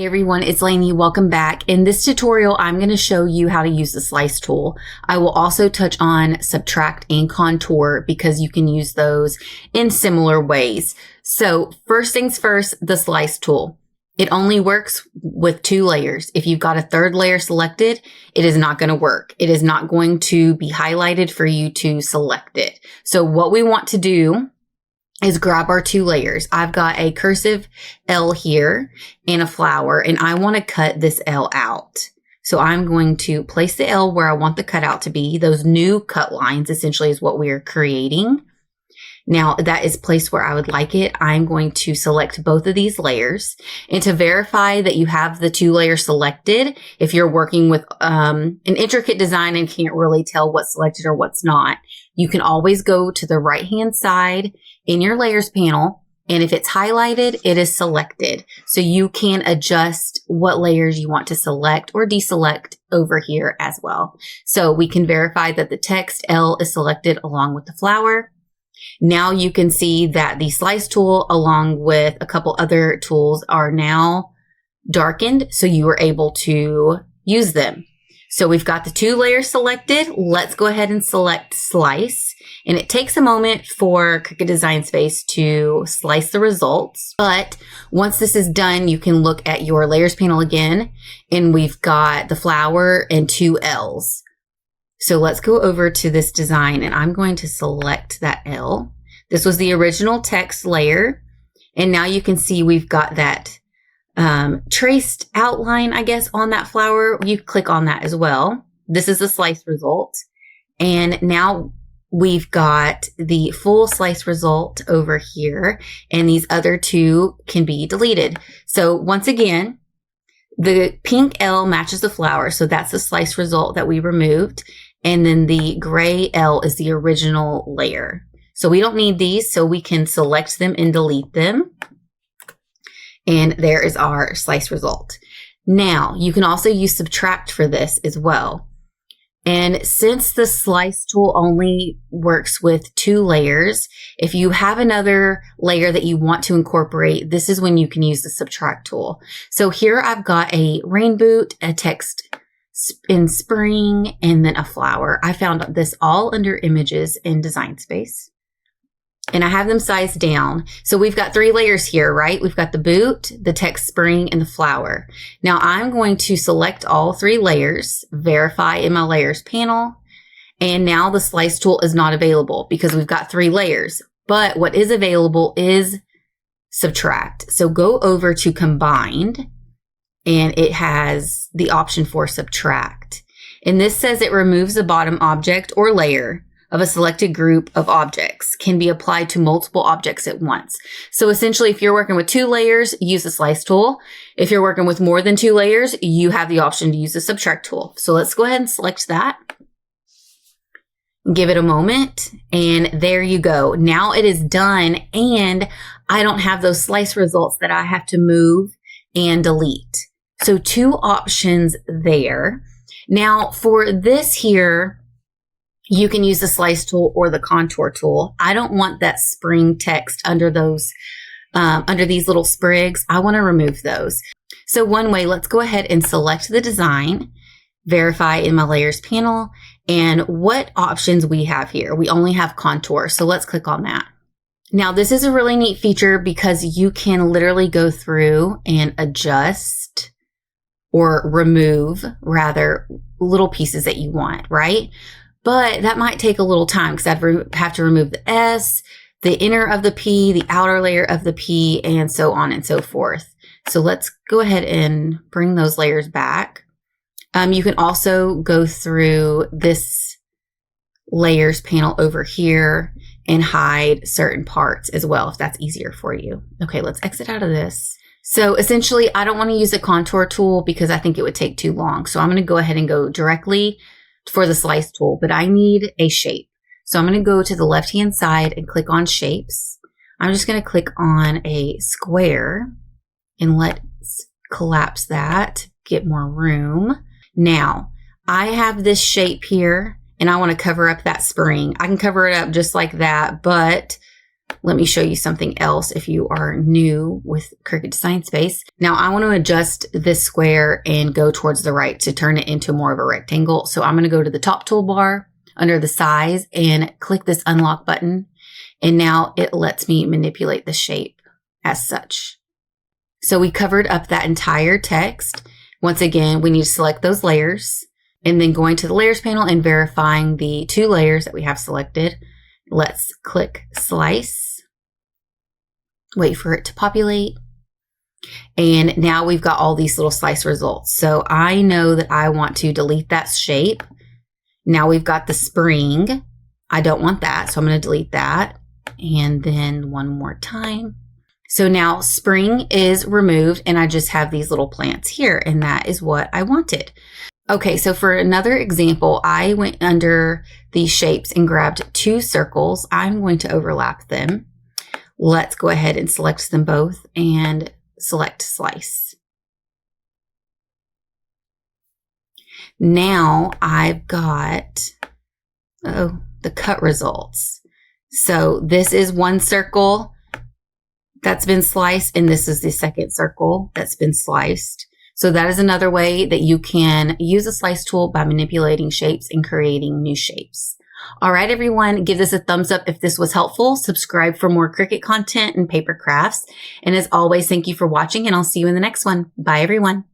everyone, it's Lainey. Welcome back. In this tutorial, I'm going to show you how to use the slice tool. I will also touch on subtract and contour because you can use those in similar ways. So first things first, the slice tool. It only works with 2 layers. If you've got a 3rd layer selected, it is not going to work. It is not going to be highlighted for you to select it. So what we want to do is grab our 2 layers. I've got a cursive L here and a flower, and I want to cut this L out. So I'm going to place the L where I want the cutout to be. Those new cut lines essentially is what we are creating. Now that is placed where I would like it. I'm going to select both of these layers, and to verify that you have the 2 layers selected, if you're working with an intricate design and can't really tell what's selected or what's not, you can always go to the right hand side in your layers panel, and if it's highlighted, it is selected. So you can adjust what layers you want to select or deselect over here as well. So we can verify that the text L is selected along with the flower. Now you can see that the slice tool along with a couple other tools are now darkened, so you are able to use them. So we've got the 2 layers selected. Let's go ahead and select slice. And it takes a moment for Cricut Design Space to slice the results. But once this is done, you can look at your layers panel again, and we've got the flower and 2 L's. So let's go over to this design, and I'm going to select that L. This was the original text layer. And now you can see we've got that traced outline, I guess, on that flower. You click on that as well. This is the slice result. And now we've got the full slice result over here, and these other 2 can be deleted. So once again, the pink L matches the flower. So that's the slice result that we removed. And then the gray L is the original layer. So we don't need these, so we can select them and delete them. And there is our slice result. Now, you can also use subtract for this as well. And since the slice tool only works with 2 layers, if you have another layer that you want to incorporate, this is when you can use the subtract tool. So here I've got a rain boot, a text in spring, and then a flower. I found this all under images in Design Space. And I have them sized down. So we've got 3 layers here, right? We've got the boot, the text spring, and the flower. Now I'm going to select all 3 layers, verify in my layers panel, and now the slice tool is not available because we've got 3 layers. But what is available is subtract. So go over to combined, and it has the option for subtract. And this says it removes the bottom object or layer of a selected group of objects, can be applied to multiple objects at once. So essentially, if you're working with 2 layers, use the slice tool. If you're working with more than 2 layers, you have the option to use the subtract tool. So let's go ahead and select that. Give it a moment, and there you go. Now it is done, and I don't have those slice results that I have to move and delete. So 2 options there. Now for this here, you can use the slice tool or the contour tool. I don't want that spring text under those, under these little sprigs. I want to remove those. So one way, let's go ahead and select the design, verify in my layers panel, and what options we have here. We only have contour, so let's click on that. Now this is a really neat feature because you can literally go through and adjust or remove, rather, little pieces that you want, right? But that might take a little time because I'd have to remove the S, the inner of the P, the outer layer of the P, and so on and so forth. So let's go ahead and bring those layers back. You can also go through this layers panel over here and hide certain parts as well, if that's easier for you. Okay, let's exit out of this. So essentially, I don't want to use the contour tool because I think it would take too long. So I'm going to go ahead and go directly for the slice tool, but I need a shape. So I'm going to go to the left-hand side and click on shapes. I'm just going to click on a square and let's collapse that, get more room. Now, I have this shape here and I want to cover up that spring. I can cover it up just like that, but Let me show you something else if you are new with Cricut Design Space. Now I want to adjust this square and go towards the right to turn it into more of a rectangle. So I'm going to go to the top toolbar under the size and click this unlock button. And now it lets me manipulate the shape as such. So we covered up that entire text. Once again, we need to select those layers and then going to the layers panel and verifying the 2 layers that we have selected. Let's click slice. Wait for it to populate. And now we've got all these little slice results. So I know that I want to delete that shape. Now we've got the spring. I don't want that, so I'm going to delete that. And then one more time. So now spring is removed and I just have these little plants here, and that is what I wanted. Okay, so for another example, I went under these shapes and grabbed 2 circles. I'm going to overlap them. Let's go ahead and select them both and select slice. Now I've got, the cut results. So this is one circle that's been sliced, and this is the second circle that's been sliced. So that is another way that you can use a slice tool by manipulating shapes and creating new shapes. All right, everyone, give this a thumbs up if this was helpful. Subscribe for more Cricut content and paper crafts. And as always, thank you for watching, and I'll see you in the next one. Bye, everyone.